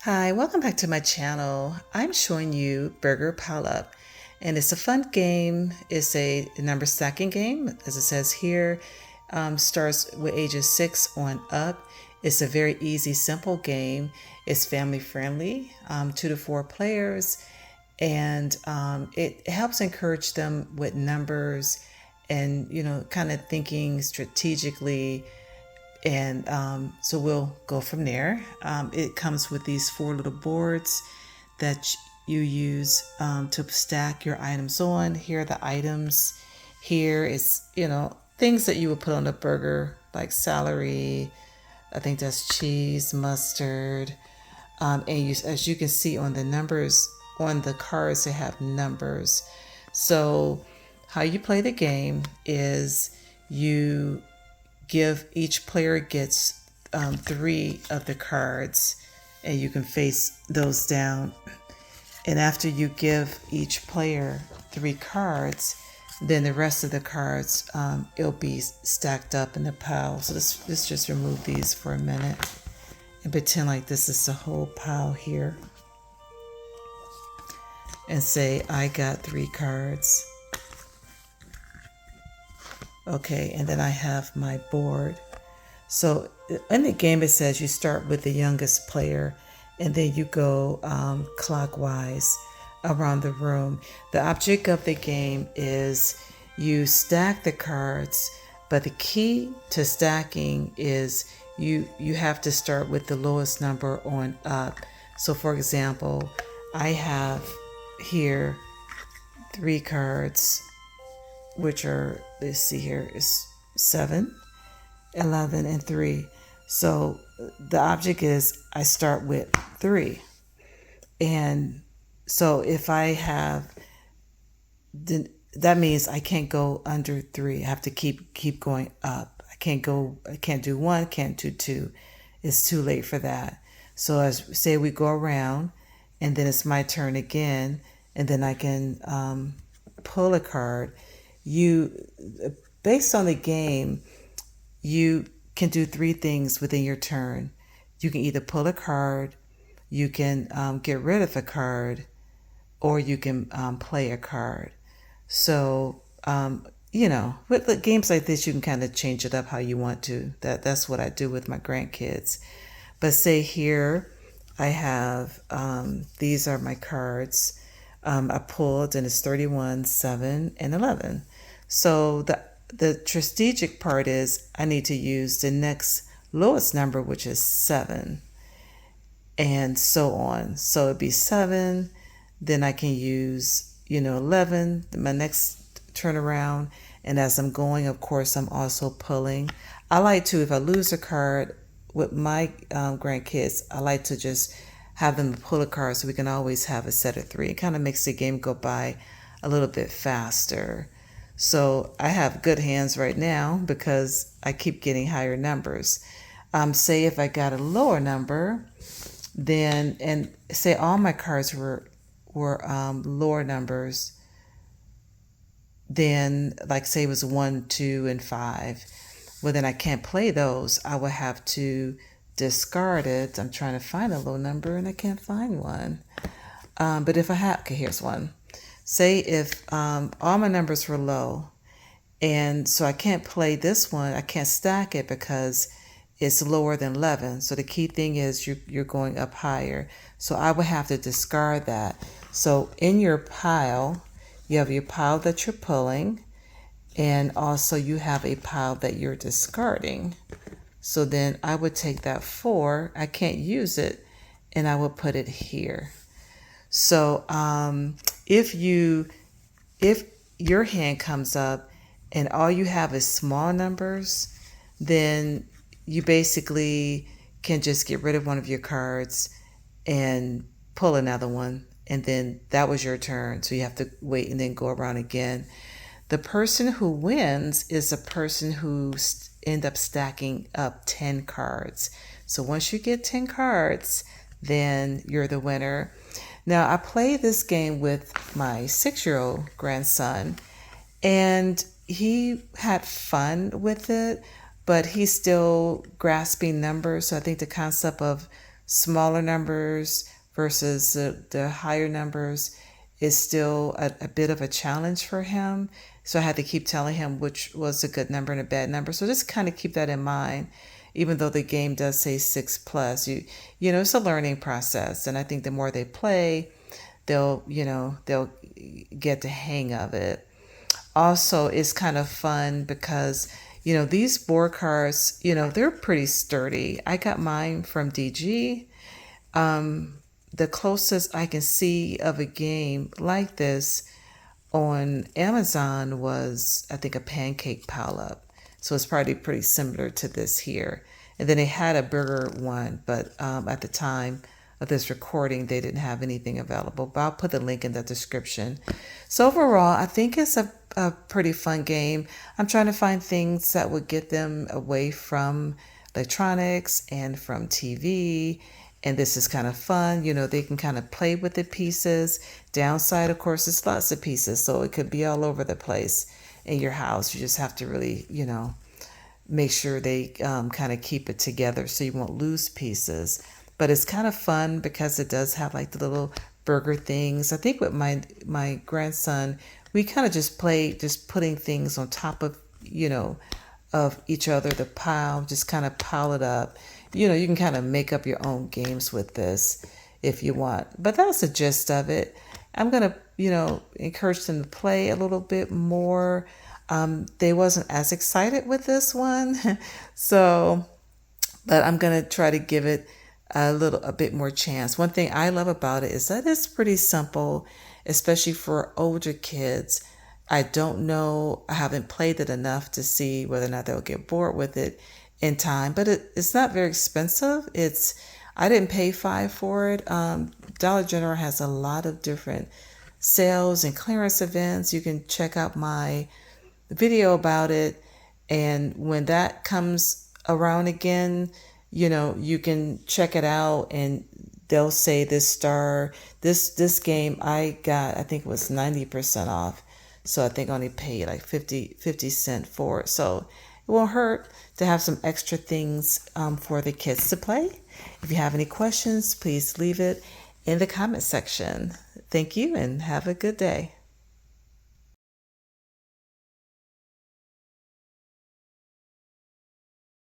Hi, welcome back to my channel. I'm showing you Burger Pile Up, and it's a fun game. It's a number stacking game, as it says here. Starts with ages 6 on up. It's a very easy, simple game. It's family friendly, 2 to 4 players, and it helps encourage them with numbers and, kind of thinking strategically, and so we'll go from there. It comes with these 4 little boards that you use to stack your items on. Here are the items. Here is, things that you would put on a burger, like celery. I think that's cheese, mustard. As you can see on the numbers, on the cards, they have numbers. So how you play the game is you give each player gets 3 of the cards, and you can face those down. And after you give each player 3 cards, then the rest of the cards, it'll be stacked up in the pile. So let's just remove these for a minute and pretend like this is the whole pile here, and say I got 3 cards. Okay, and then I have my board. So in the game, it says you start with the youngest player, and then you go clockwise around the room. The object of the game is you stack the cards, but the key to stacking is you have to start with the lowest number on up. So for example, I have here 3 cards, which are, let's see here, is 7, 11, and 3. So the object is I start with 3. And so if I have, that means I can't go under 3. I have to keep going up. I can't do 1, can't do 2. It's too late for that. So as say we go around, and then it's my turn again, and then I can pull a card. Based on the game, you can do 3 things within your turn. You can either pull a card, you can get rid of a card, or you can play a card. So with games like this, you can kind of change it up how you want to. That's what I do with my grandkids. But say here I have these are my cards. I pulled, and it's 31, 7, and 11. So the strategic part is I need to use the next lowest number, which is 7, and so on. So it'd be 7, then I can use 11, my next turnaround. And as I'm going, of course, I'm also pulling. I like to, if I lose a card with my grandkids, I like to just have them pull a card so we can always have a set of 3. It kind of makes the game go by a little bit faster. So I have good hands right now because I keep getting higher numbers. Say if I got a lower number, then, and say all my cards were lower numbers, then like say it was 1, 2, and 5. Well, then I can't play those. I will have to discard it. I'm trying to find a low number and I can't find one. But if I have, okay, here's one. Say if all my numbers were low, and so I can't play this one, I can't stack it because it's lower than 11. So the key thing is you're going up higher. So I would have to discard that. So in your pile, you have your pile that you're pulling, and also you have a pile that you're discarding. So then I would take that 4, I can't use it, and I would put it here. So if your hand comes up and all you have is small numbers, then you basically can just get rid of one of your cards and pull another one, and then that was your turn. So you have to wait and then go around again. The person who wins is the person who end up stacking up 10 cards. So once you get 10 cards, then you're the winner. Now, I play this game with my 6-year-old grandson, and he had fun with it, but he's still grasping numbers. So I think the concept of smaller numbers versus the higher numbers is still a bit of a challenge for him. So I had to keep telling him which was a good number and a bad number. So just kind of keep that in mind. Even though the game does say 6 plus, you know, it's a learning process. And I think the more they play, they'll get the hang of it. Also, it's kind of fun because, you know, these board cards, you know, they're pretty sturdy. I got mine from DG. The closest I can see of a game like this on Amazon was, I think, a pancake pile up. So it's probably pretty similar to this here. And then they had a bigger one, but at the time of this recording, they didn't have anything available. But I'll put the link in the description. So overall, I think it's a pretty fun game. I'm trying to find things that would get them away from electronics and from TV. And this is kind of fun. You know, they can kind of play with the pieces. Downside, of course, is lots of pieces. So it could be all over the place in your house. You just have to really, you know, make sure they kind of keep it together so you won't lose pieces. But it's kind of fun because it does have like the little burger things. I think with my grandson, we kind of just play just putting things on top of, you know, of each other, the pile, just kind of pile it up. You know, you can kind of make up your own games with this if you want. But that's the gist of it. I'm going to, you know, encourage them to play a little bit more. They wasn't as excited with this one. So, but I'm going to try to give it a bit more chance. One thing I love about it is that it's pretty simple, especially for older kids. I don't know, I haven't played it enough to see whether or not they'll get bored with it in time, but it's not very expensive. I didn't pay $5 for it. Dollar General has a lot of different sales and clearance events. You can check out my video about it. And when that comes around again, you know, you can check it out and they'll say this game I got, I think it was 90% off. So I think I only paid like 50 cents for it. So it won't hurt to have some extra things for the kids to play. If you have any questions, please leave it in the comment section. Thank you and have a good day.